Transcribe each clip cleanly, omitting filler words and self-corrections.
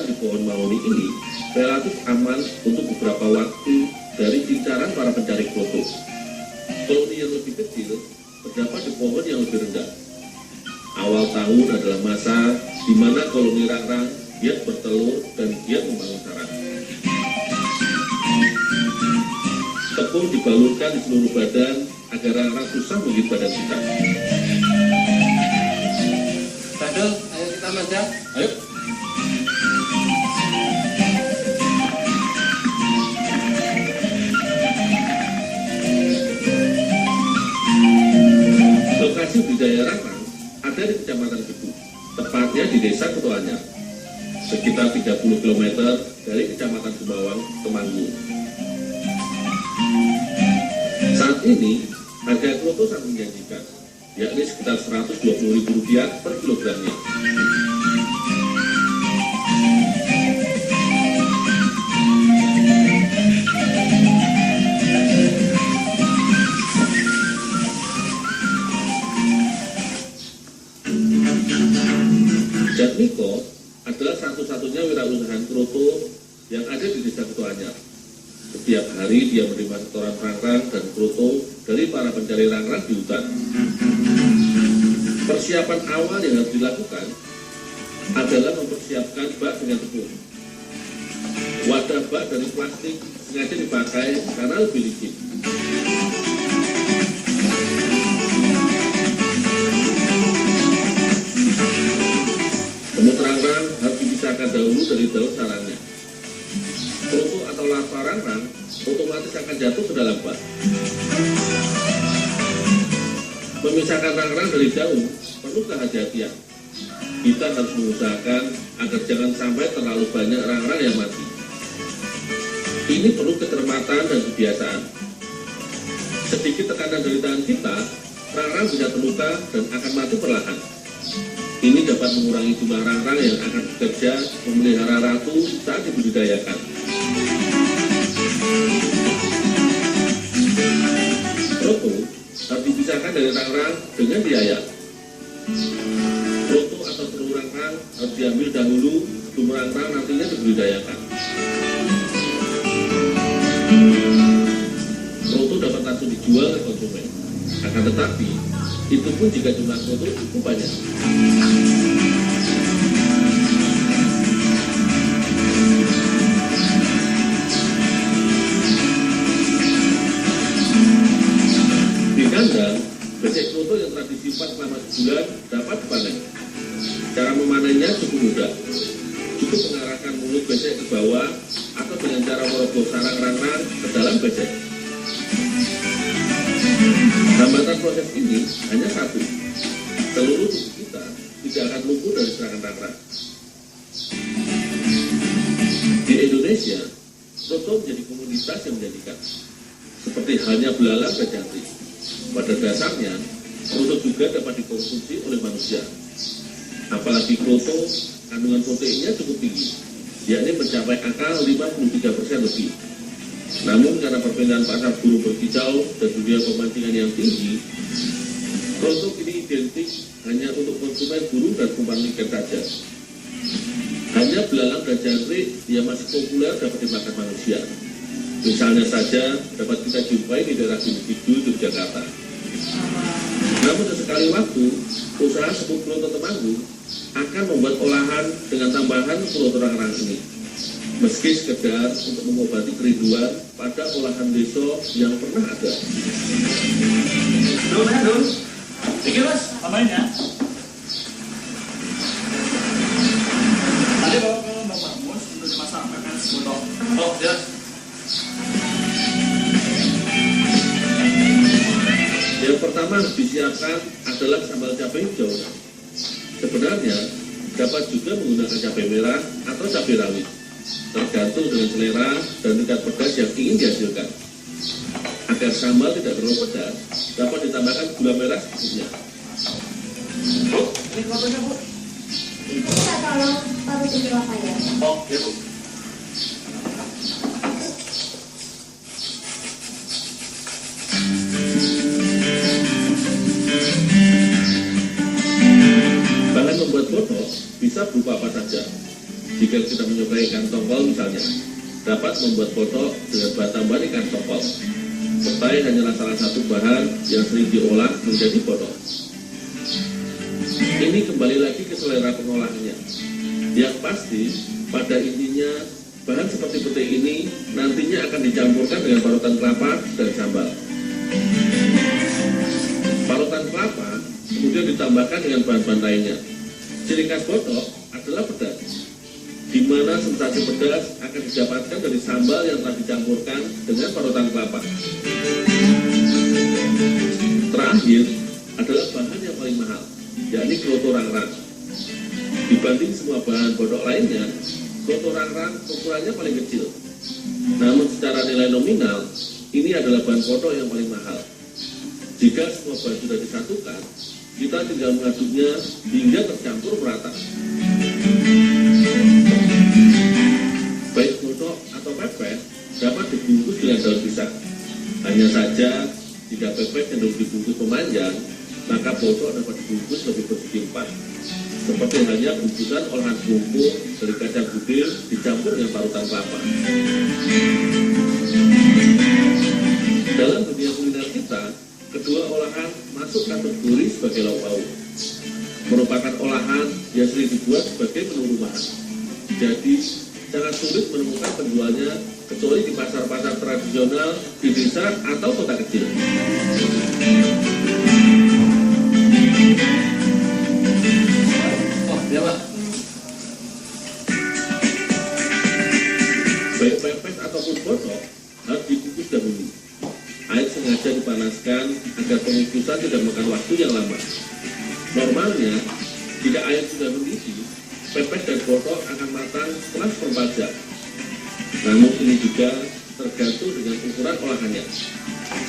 di pohon mahoni ini relatif aman untuk beberapa waktu dari incaran para pencari foto. Koloni yang lebih kecil terdapat di pohon yang lebih rendah. Awal tahun adalah masa di mana koloni rangrang giat bertelur dan giat membangun sarang. Tepung dibalurkan di seluruh badan agar rangrang susah menggigit badan kita. Badul, ayo kita manjat. Ayo. Lokasi budidaya rangrang ada di Kecamatan Gebu, tepatnya di Desa Ketuanyar, sekitar 30 km dari Kecamatan Sumawang, Temanggung. Saat ini, harga kroto sangat menjanjikan, yakni sekitar Rp120.000 per kilogramnya. Jatmiko adalah satu-satunya wirausahaan kroto yang ada di Desa Ketuanyar. Setiap hari dia menerima setoran rangrang dan kroto dari para pencari rangrang di hutan. Persiapan awal yang harus dilakukan adalah mempersiapkan bak dengan tepung. Wadah bak dari plastik sengaja dipakai karena lebih licin. Semut rangrang harus dipisahkan dahulu dari daun sarangnya. Kroto atau larva rangrang otomatis akan jatuh ke dalam bak. Memisahkan rangrang dari daun perlu kehati-hatian. Kita harus mengusahakan agar jangan sampai terlalu banyak rangrang yang mati. Ini perlu kecermatan dan kebiasaan. Sedikit tekanan dari tangan kita, rangrang bisa terluka dan akan mati perlahan. Ini dapat mengurangi jumlah rangrang yang akan bekerja memelihara ratu saat dibudidayakan. Kroto harus dipisahkan dari rangrang dengan diayak. Kroto atau telur rangrang harus diambil dahulu sebelum rangrang nantinya dibudidayakan. Kroto dapat langsung dijual ke konsumen. Akan tetapi, itu pun jika jumlah kroto cukup banyak. Di kandang, becek kroto yang telah disimpan selama sebulan dapat dipanen. Cara memanennya cukup mudah. Cukup mengarahkan mulut becek ke bawah atau dengan cara merogoh sarang rangrang ke dalam becek. Hambatan proses ini hanya satu. Seluruh tubuh kita tidak akan lumpuh dari serangan rangrang. Di Indonesia, kroto menjadi komoditas yang menjanjikan. Seperti halnya belalang dan jangkrik. Pada dasarnya, kroto juga dapat dikonsumsi oleh manusia. Apalagi kroto, kandungan proteinnya cukup tinggi, yakni mencapai angka 53% lebih. Namun karena perpindahan pasar burung berkicau dan dunia pemancingan yang tinggi, kroto kini identik hanya untuk konsumen burung dan umpan ikan saja. Hanya belalang dan jangkrik yang masih populer dapat dimakan manusia. Misalnya saja dapat kita jumpai di daerah Gunung Kidul, Yogyakarta. Namun sesekali waktu, usaha Semut Kroto Temanggung akan membuat olahan dengan tambahan kroto rangrang ini. Meski sekedar untuk mengobati kerinduan pada olahan deso yang pernah ada. Dul. Pikir mas, tambahin ya. Tadi bawa ke Bang Marmus untuk dimasak makan sekoto. Oh, ya. Yang pertama harus disiapkan adalah sambal cabai hijau. Sebenarnya dapat juga menggunakan cabai merah atau cabai rawit, tergantung dengan selera dan tingkat pedas yang ingin dihasilkan. Agar sambal tidak terlalu pedas, dapat ditambahkan gula merah secukupnya. Bu, ini krotonya bu. Bisa tolong taruh di bawah ya. Oh, ya bu. Bahan membuat kroto bisa berupa apa saja. Jika kita menyukai ikan tongkol misalnya, dapat membuat botok dengan bahan tambahan ikan tongkol. Petai hanyalah salah satu bahan yang sering diolah menjadi botok. Ini kembali lagi ke selera pengolahannya. Yang pasti, pada intinya, bahan seperti petai ini nantinya akan dicampurkan dengan parutan kelapa dan sambal. Parutan kelapa kemudian ditambahkan dengan bahan-bahan lainnya. Ciri khas botok adalah pedas, di mana sensasi pedas akan didapatkan dari sambal yang telah dicampurkan dengan parutan kelapa. Terakhir adalah bahan yang paling mahal, yakni kloto rangrang. Dibanding semua bahan botok lainnya, kloto rangrang ukurannya paling kecil. Namun secara nilai nominal, ini adalah bahan pokok yang paling mahal. Jika semua bahan sudah disatukan, kita tinggal mengaduknya hingga tercampur merata. Baik botok atau pepes dapat dibungkus dengan daun pisang. Hanya saja, jika pepes cenderung dibungkus memanjang, maka botok dapat dibungkus lebih bersegi empat. Seperti halnya bungkusan olahan bumbu dari kacang putih dicampur dengan parutan kelapa. Dalam dunia kuliner kita, kedua olahan masuk kategori sebagai lauk pauk. Merupakan olahan yang sering dibuat sebagai menu rumahan. Jadi, sangat sulit menemukan penjualnya kecuali di pasar-pasar tradisional di desa atau kota kecil. Ya Pak. Baik pepes ataupun botok harus dikukus dahulu. Air sengaja dipanaskan agar pengukusan tidak makan waktu yang lama. Normalnya, jika air sudah mendidih, pepes dan botok akan matang setelah seperempat jam. Namun ini juga tergantung dengan ukuran olahannya.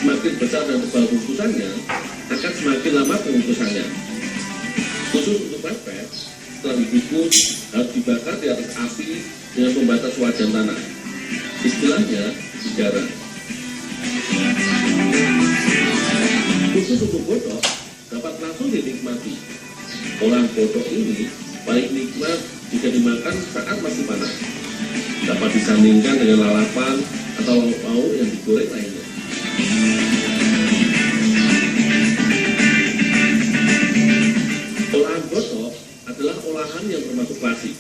Semakin besar dan tebal bungkusannya, akan semakin lama pengukusannya. Khusus untuk pepes, setelah dibungkus harus dibakar di atas api dengan pembatas wajan tanah. Istilahnya digara. Khusus untuk botok dapat langsung dinikmati. Olahan botok ini paling nikmat jika dimakan saat masih panas. Dapat disandingkan dengan lalapan atau lauk pauk yang digoreng lainnya. Olahan botok adalah olahan yang termasuk klasik.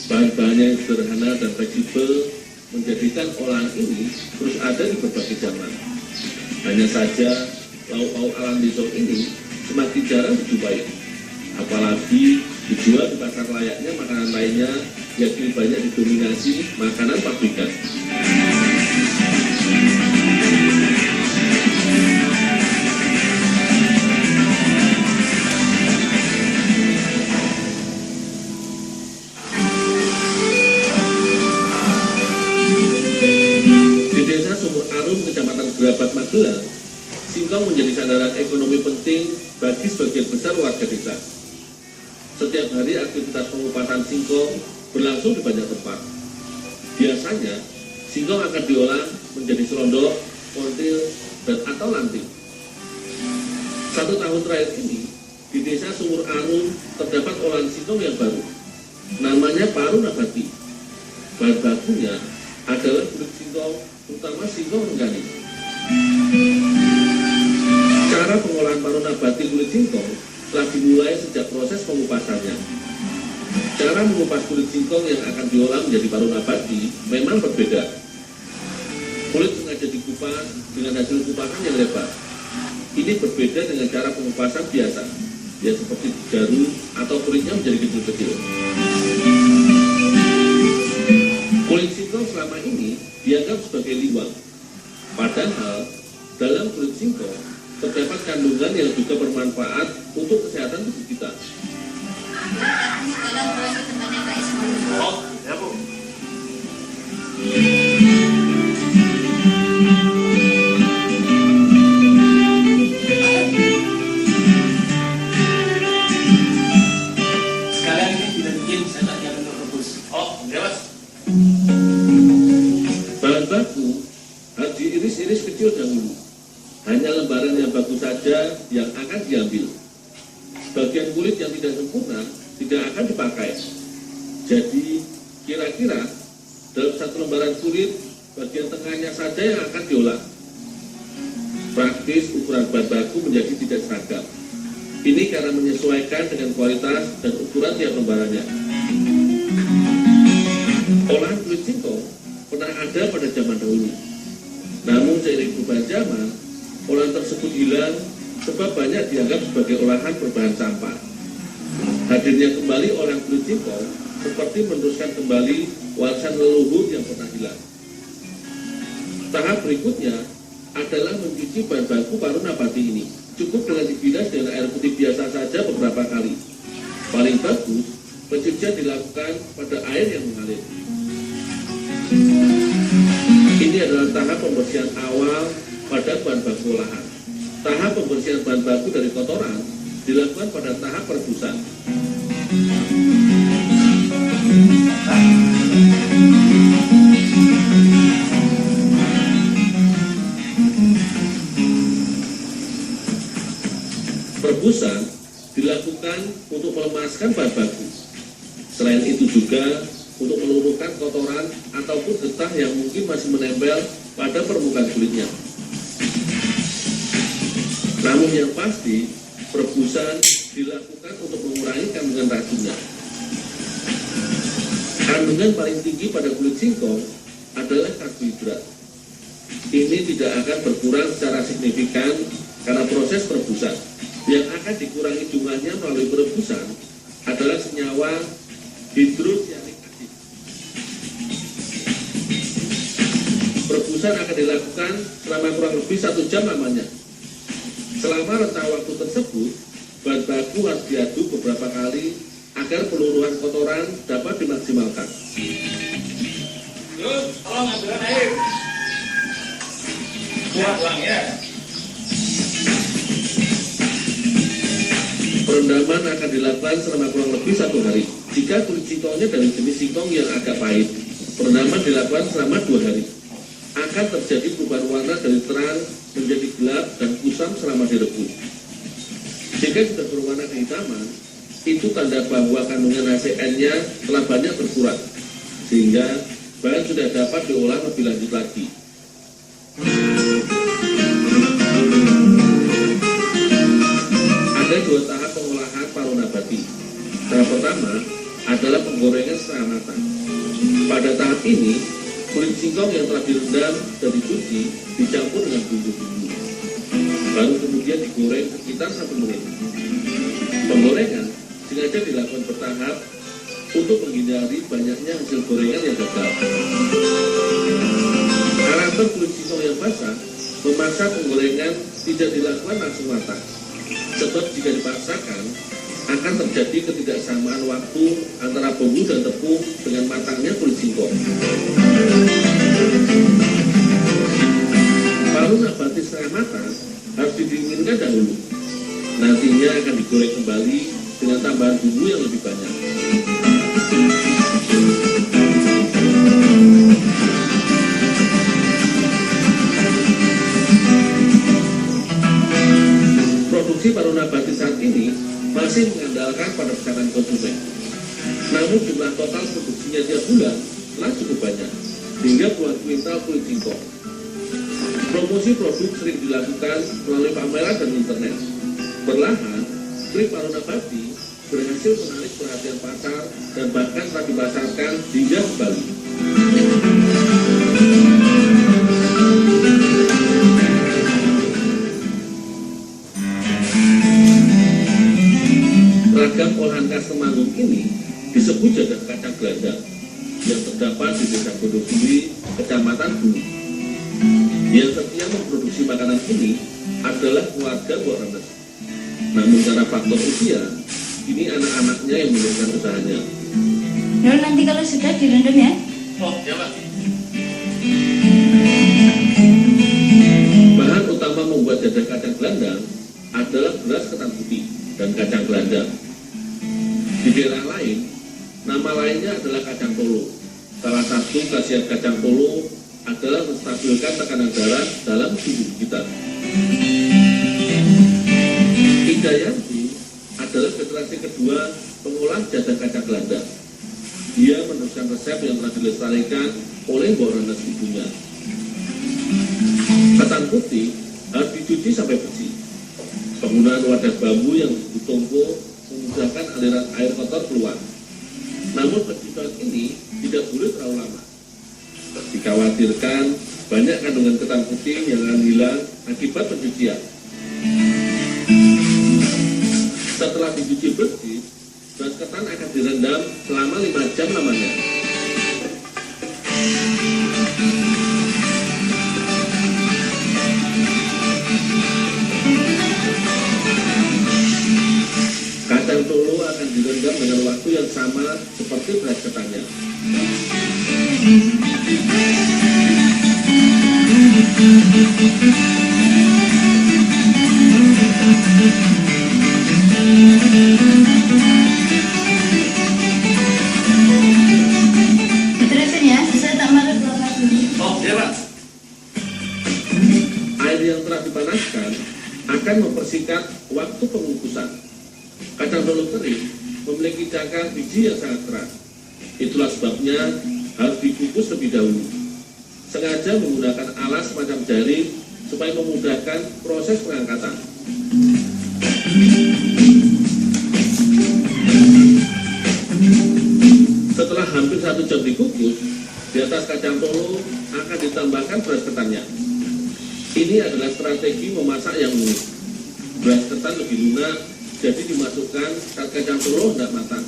Bahan-bahannya yang sederhana dan fleksibel menjadikan olahan ini terus ada di berbagai zaman. Hanya saja, lauk pauk ala desa ini semakin jarang dijumpai. Apalagi dijual di pasar layaknya makanan lainnya yang kini banyak didominasi makanan pabrikan. Di desa Sumur Arum, Kecamatan Gerabat, Magelang, singkong menjadi sandaran ekonomi penting bagi sebagian besar warga desa. Setiap hari aktivitas pengupasan singkong berlangsung di banyak tempat. Biasanya, singkong akan diolah menjadi selondok, kontil, dan atau lanting. 1 tahun terakhir ini, di desa Sumur Arum terdapat olahan singkong yang baru. Namanya paru nabati. Bahan bakunya adalah kulit singkong, terutama singkong renggani. Cara pengolahan paru nabati kulit singkong telah dimulai sejak proses pengupasannya. Cara mengupas kulit singkong yang akan diolah menjadi paru nabati memang berbeda. Kulit sengaja dikupas dengan hasil kupasan yang lebar. Ini berbeda dengan cara pengupasan biasa, ya seperti digaruk atau kulitnya menjadi kecil-kecil. Kulit singkong selama ini dianggap sebagai liwang. Padahal dalam kulit singkong terdapat kandungan yang juga bermanfaat untuk kesehatan tubuh kita. Oh, ya Bu. Sekalian ini tidak bikin saya tak jangan rebus. Oh, ya Mas. Bahan baku harus diiris-iris kecil dahulu. Hanya lembaran yang bagus saja yang akan diambil. Bagian kulit yang tidak sempurna tidak akan dipakai. Jadi, kira-kira dalam satu lembaran kulit bagian tengahnya saja yang akan diolah. Praktis ukuran bahan baku menjadi tidak seragam. Ini karena menyesuaikan dengan kualitas dan ukuran tiap lembarannya. Olahan kulit singkong pernah ada pada zaman dahulu. Namun seiring perubahan zaman, olahan tersebut hilang sebab banyak dianggap sebagai olahan berbahan sampah. Hadirnya kembali olahan kulit singkong seperti meneruskan kembali warisan leluhur yang pernah hilang. Tahap berikutnya adalah mencuci bahan baku paru nabati ini. Cukup dengan dibilas dengan air putih biasa saja beberapa kali. Paling bagus, pencucian dilakukan pada air yang mengalir. Ini adalah tahap pembersihan awal pada bahan baku olahan. Tahap pembersihan bahan baku dari kotoran dilakukan pada tahap perebusan. Perebusan dilakukan untuk melemaskan bahan baku. Selain itu juga untuk meluruhkan kotoran ataupun getah yang mungkin masih menempel pada permukaan kulitnya. Namun yang pasti, perebusan dilakukan untuk mengurangi kandungan racunnya. Kandungan paling tinggi pada kulit singkong adalah karbohidrat. Ini tidak akan berkurang secara signifikan karena proses perebusan. Yang akan dikurangi jumlahnya melalui perebusan adalah senyawa hidrosianik asid. Perebusan akan dilakukan selama kurang lebih 1 jam lamanya. Selama rentang waktu tersebut, bahan baku harus diaduk beberapa kali agar peluruhan kotoran dapat dimaksimalkan. Yus, tolong ambilkan air. Buat uang ya. Perendaman akan dilakukan selama kurang lebih 1 hari. Jika kulit singkongnya dari jenis singkong yang agak pahit, perendaman dilakukan selama 2 hari. Akan terjadi perubahan warna dari terang menjadi gelap dan kusam selama direbus. Jika sudah berwarna kehitaman, itu tanda bahwa kandungan HCN-nya telah banyak berkurang, sehingga bahan sudah dapat diolah lebih lanjut lagi. Ada 2 tahap pengolahan paru nabati. Tahap pertama adalah penggorengan setengah matang. Pada tahap ini, kulit singkong yang telah direndam dan dicuci dicampur dengan bumbu-bumbu. Baru kemudian digoreng sekitar 1 menit. Penggorengan sengaja dilakukan bertahap untuk menghindari banyaknya hasil gorengan yang gagal. Karakter kulit singkong yang basah memaksa penggorengan tidak dilakukan langsung matang. Sebab jika dipaksakan, akan terjadi ketidaksamaan waktu antara bumbu dan tepung dengan matangnya kulit singkong. Paru nabati setengah matang harus didinginkan dahulu. Nantinya akan digoreng kembali dengan tambahan bumbu yang lebih banyak. Produksi paru nabati saat ini masih mengandalkan pada pesanan konsumen. Namun jumlah total produksinya tiap bulan telah cukup banyak, hingga puluhan kuintal kulit singkong. Promosi produk sering dilakukan melalui pameran dan internet. Perlahan, kulit paru nabati berhasil menarik perhatian pasar dan bahkan telah dipasarkan hingga ke Bali. Ragam olahan khas Temanggung ini disebut jadah kacang gelandang yang terdapat di Desa Gondosuli, Kecamatan Bulu. Yang setia memproduksi makanan ini adalah keluarga Mbok Remes. Namun karena faktor usia, ini anak-anaknya yang meneruskan usahanya. Lalu nanti kalau sudah direndam ya? Oh, ya Pak. Bahan utama membuat jadah kacang gelandang adalah beras ketan putih dan kacang gelandang. Di daerah lain, nama lainnya adalah kacang polo. Salah satu khasiat kacang polo adalah menstabilkan tekanan darah dalam tubuh kita. Ida Yanti adalah generasi kedua pengolah jadah kacang gelandang. dia meneruskan resep yang telah dilestarikan oleh Mbok Renes ibunya. Ketan putih harus dicuci sampai bersih. Penggunaan wadah bambu yang ditumpuk memudahkan aliran air kotor keluar. Namun pencucian ini tidak boleh terlalu lama. Dikhawatirkan banyak kandungan ketan putih yang akan hilang akibat pencucian. Setelah dicuci bersih, beras ketan akan direndam selama 5 jam lamanya. Kacang tolo akan direndam dengan waktu yang sama seperti beras ketannya. Terusin ya, saya tak malu keluar dulu. Oh, iya Pak. Air yang telah dipanaskan akan mempersingkat waktu pengukusan. Kacang tolo kering memiliki cangkang biji yang sangat keras. Itulah sebabnya harus dikukus lebih dahulu. Sengaja menggunakan alas semacam jaring supaya memudahkan proses pengangkatan. Setelah hampir 1 jam dikukus, di atas kacang tolo akan ditambahkan beras ketannya. Ini adalah strategi memasak yang unik. Beras ketan lebih lunak, jadi dimasukkan saat kacang tolo hendak matang.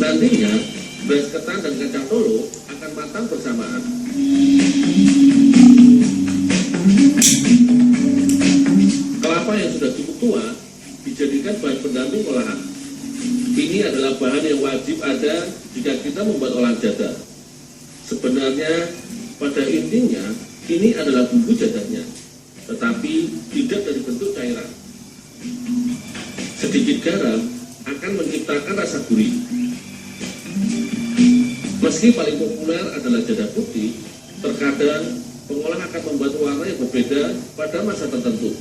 Nantinya, beras ketan dan kacang tolo akan matang bersamaan. Kelapa yang sudah cukup tua dijadikan bahan pendamping olahan. Ini adalah bahan yang wajib ada jika kita membuat olahan jadah. Sebenarnya, pada intinya, ini adalah bumbu jadahnya, tetapi tidak dari bentuk cairan. Sedikit garam akan menciptakan rasa gurih. Meski paling populer adalah jadah putih, terkadang pengolah akan membuat warna yang berbeda pada masa tertentu,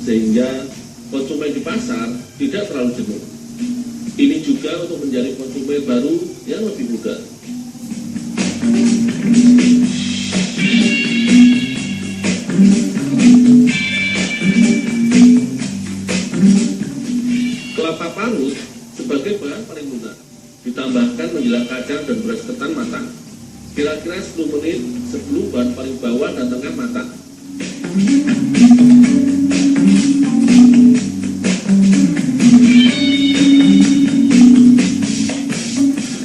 sehingga konsumen di pasar tidak terlalu jenuh. Ini juga untuk menjadi konsumen baru yang lebih mudah. Kelapa parut sebagai bahan paling lunak ditambahkan menjelang kacang dan beras ketan matang. Kira-kira 10 menit sebelum bahan paling bawah dan tengah matang.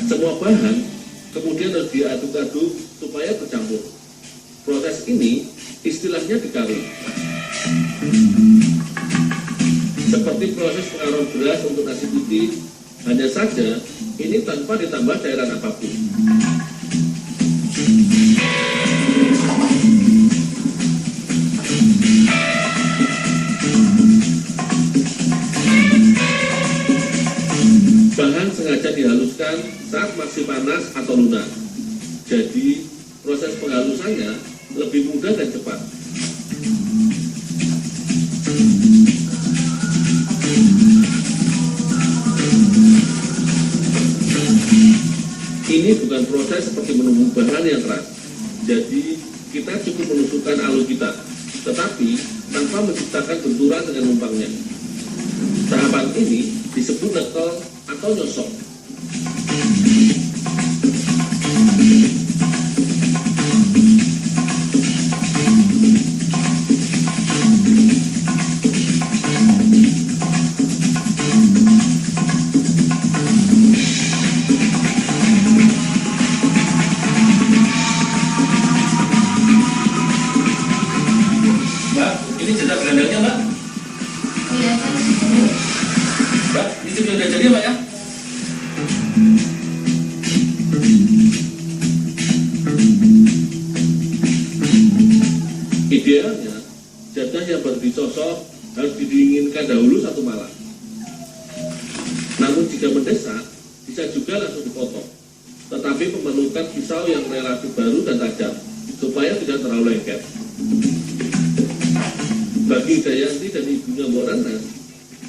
Semua bahan kemudian harus diaduk-aduk supaya bercampur. Proses ini istilahnya dikarung. Seperti proses pengaruan beras untuk nasi putih, hanya saja ini tanpa ditambah cairan apapun. Bahan sengaja dihaluskan saat masih panas atau lunak. Jadi proses penghalusannya lebih mudah dan cepat. Ini bukan proses seperti menumbuk bahan yang keras. Jadi kita cukup menusukkan alu kita, tetapi tanpa menciptakan benturan dengan numpangnya. Tahapan ini disebut lekel atau nyosok. Mbak, ini jadah belendangnya Mbak. Iya, terus dulu. Mbak, ini sudah jadi Mbak ya? Idealnya, jadah yang baru dicosok harus didinginkan dahulu 1 malam. Namun jika mendesak, bisa juga langsung dipotong. Tetapi memerlukan pisau yang relatif baru dan tajam, supaya tidak terlalu lengket. Bagi Dayanti dan ibunya Mbok Renes,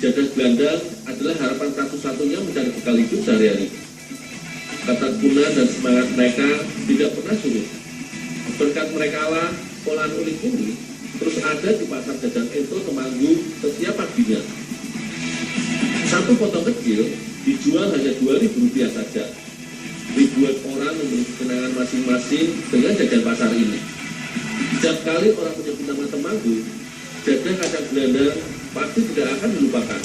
jadah gelandang adalah harapan satu-satunya mencari bekal hidup sehari-hari. Ketekunan dan semangat mereka tidak pernah surut. Berkat mereka lah olahan uling ini terus ada di pasar jajan Ento Temanggung setiap paginya. Satu potong kecil dijual hanya Rp2.000 saja. Ribuan orang memiliki kenangan masing-masing dengan jajan pasar ini. Setiap kali orang menyebut nama Temanggung, jajan kacang Belanda pasti tidak akan dilupakan.